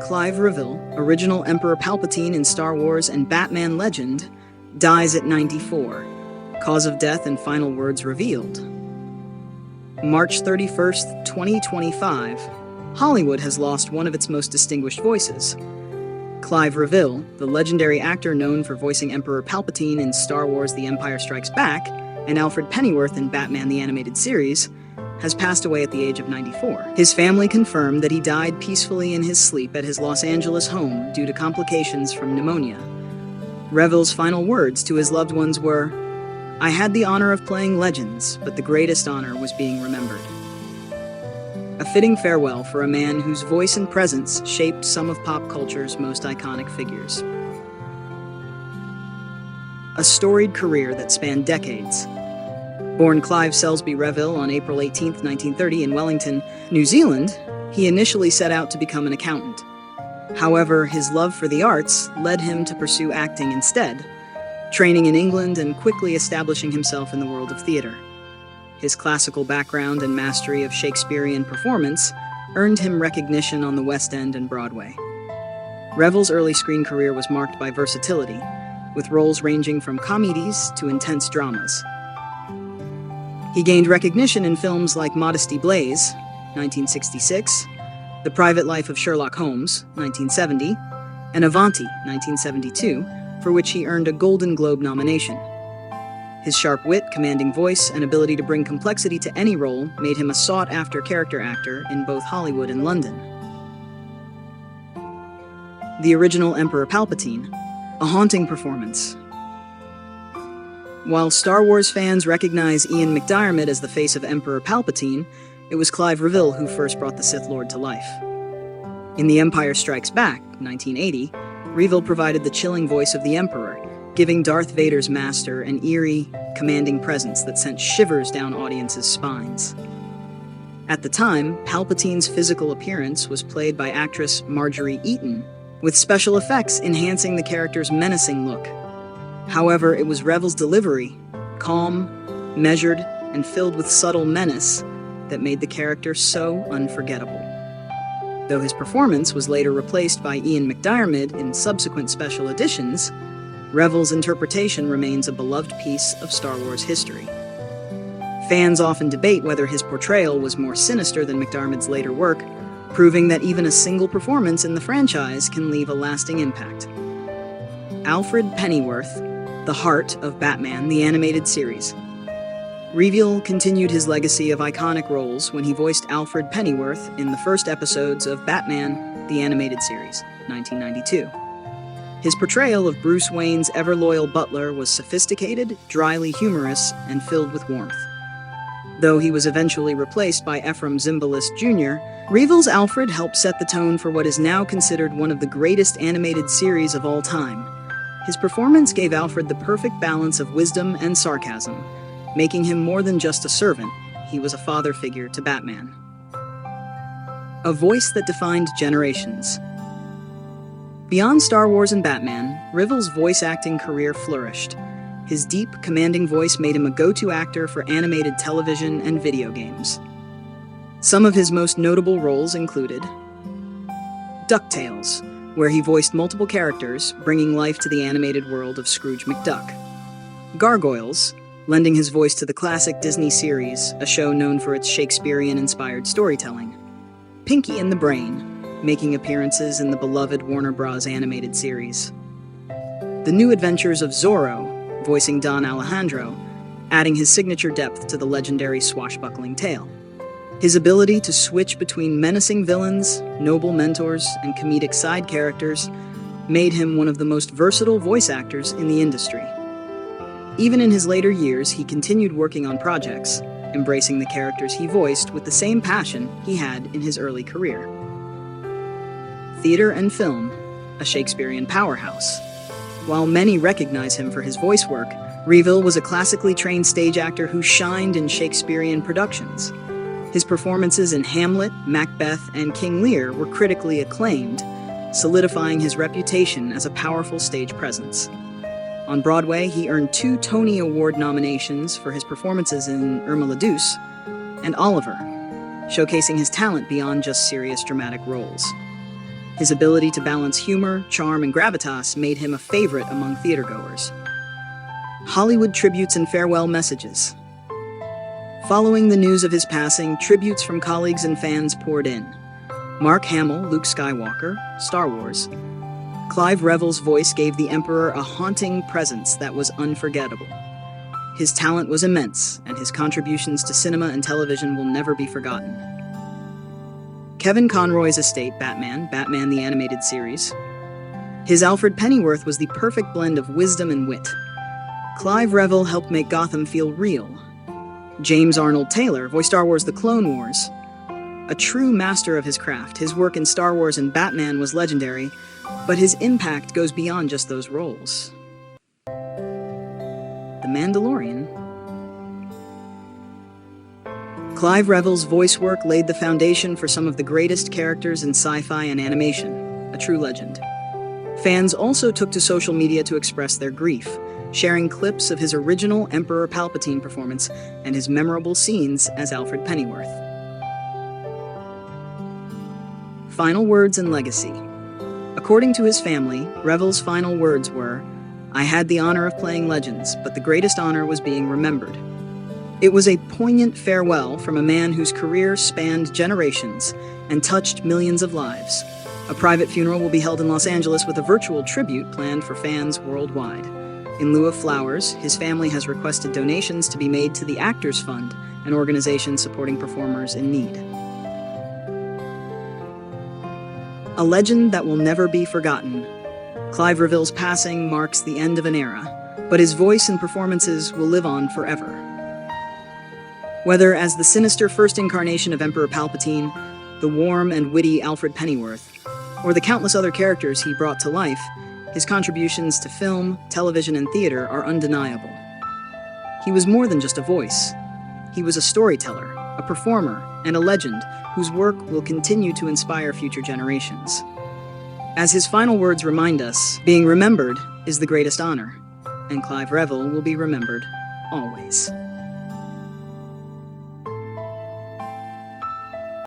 Clive Revill, original Emperor Palpatine in Star Wars and Batman legend, dies at 94. Cause of death and final words revealed. March 31st, 2025. Hollywood has lost one of its most distinguished voices. Clive Revill, the legendary actor known for voicing Emperor Palpatine in Star Wars The Empire Strikes Back and Alfred Pennyworth in Batman the Animated Series, has passed away at the age of 94. His family confirmed that he died peacefully in his sleep at his Los Angeles home due to complications from pneumonia. Revill's final words to his loved ones were, "I had the honor of playing legends, but the greatest honor was being remembered." A fitting farewell for a man whose voice and presence shaped some of pop culture's most iconic figures. A storied career that spanned decades. Born Clive Selsby Revill on April 18, 1930 in Wellington, New Zealand, he initially set out to become an accountant. However, his love for the arts led him to pursue acting instead, training in England and quickly establishing himself in the world of theater. His classical background and mastery of Shakespearean performance earned him recognition on the West End and Broadway. Revill's early screen career was marked by versatility, with roles ranging from comedies to intense dramas. He gained recognition in films like Modesty Blaise, 1966, The Private Life of Sherlock Holmes, 1970, and Avanti, 1972, for which he earned a Golden Globe nomination. His sharp wit, commanding voice, and ability to bring complexity to any role made him a sought-after character actor in both Hollywood and London. The original Emperor Palpatine, a haunting performance. While Star Wars fans recognize Ian McDiarmid as the face of Emperor Palpatine, it was Clive Revill who first brought the Sith Lord to life. In The Empire Strikes Back, 1980, Revill provided the chilling voice of the Emperor, giving Darth Vader's master an eerie, commanding presence that sent shivers down audiences' spines. At the time, Palpatine's physical appearance was played by actress Marjorie Eaton, with special effects enhancing the character's menacing look. However, it was Revill's delivery, calm, measured, and filled with subtle menace, that made the character so unforgettable. Though his performance was later replaced by Ian McDiarmid in subsequent special editions, Revill's interpretation remains a beloved piece of Star Wars history. Fans often debate whether his portrayal was more sinister than McDiarmid's later work, proving that even a single performance in the franchise can leave a lasting impact. Alfred Pennyworth, the heart of Batman the Animated Series. Revill continued his legacy of iconic roles when he voiced Alfred Pennyworth in the first episodes of Batman the Animated Series, 1992. His portrayal of Bruce Wayne's ever-loyal butler was sophisticated, dryly humorous, and filled with warmth. Though he was eventually replaced by Ephraim Zimbalist Jr., Revill's Alfred helped set the tone for what is now considered one of the greatest animated series of all time. His performance gave Alfred the perfect balance of wisdom and sarcasm, making him more than just a servant. He was a father figure to Batman. A voice that defined generations. Beyond Star Wars and Batman, Revill's voice acting career flourished. His deep, commanding voice made him a go-to actor for animated television and video games. Some of his most notable roles included DuckTales, where he voiced multiple characters, bringing life to the animated world of Scrooge McDuck. Gargoyles, lending his voice to the classic Disney series, a show known for its Shakespearean-inspired storytelling. Pinky and the Brain, making appearances in the beloved Warner Bros. Animated series. The New Adventures of Zorro, voicing Don Alejandro, adding his signature depth to the legendary swashbuckling tale. His ability to switch between menacing villains, noble mentors, and comedic side characters made him one of the most versatile voice actors in the industry. Even in his later years, he continued working on projects, embracing the characters he voiced with the same passion he had in his early career. Theater and film, a Shakespearean powerhouse. While many recognize him for his voice work, Revill was a classically trained stage actor who shined in Shakespearean productions. His performances in Hamlet, Macbeth, and King Lear were critically acclaimed, solidifying his reputation as a powerful stage presence. On Broadway, he earned 2 Tony Award nominations for his performances in Irma la Douce and Oliver, showcasing his talent beyond just serious dramatic roles. His ability to balance humor, charm, and gravitas made him a favorite among theatergoers. Hollywood tributes and farewell messages. Following the news of his passing, tributes from colleagues and fans poured in. Mark Hamill, Luke Skywalker, Star Wars. Clive Revill's voice gave the Emperor a haunting presence that was unforgettable. His talent was immense, and his contributions to cinema and television will never be forgotten. Kevin Conroy's estate, Batman the Animated Series. His Alfred Pennyworth was the perfect blend of wisdom and wit. Clive Revill helped make Gotham feel real. James Arnold Taylor voiced Star Wars The Clone Wars. A true master of his craft, his work in Star Wars and Batman was legendary, but his impact goes beyond just those roles. The Mandalorian. Clive Revill's voice work laid the foundation for some of the greatest characters in sci-fi and animation, a true legend. Fans also took to social media to express their grief, sharing clips of his original Emperor Palpatine performance and his memorable scenes as Alfred Pennyworth. Final words and legacy. According to his family, Revill's final words were, "I had the honor of playing legends, but the greatest honor was being remembered." It was a poignant farewell from a man whose career spanned generations and touched millions of lives. A private funeral will be held in Los Angeles with a virtual tribute planned for fans worldwide. In lieu of flowers, his family has requested donations to be made to the Actors Fund, an organization supporting performers in need. A legend that will never be forgotten. Clive Revill's passing marks the end of an era, but his voice and performances will live on forever. Whether as the sinister first incarnation of Emperor Palpatine, the warm and witty Alfred Pennyworth, or the countless other characters he brought to life, his contributions to film, television, and theater are undeniable. He was more than just a voice. He was a storyteller, a performer, and a legend whose work will continue to inspire future generations. As his final words remind us, being remembered is the greatest honor, and Clive Revill will be remembered always.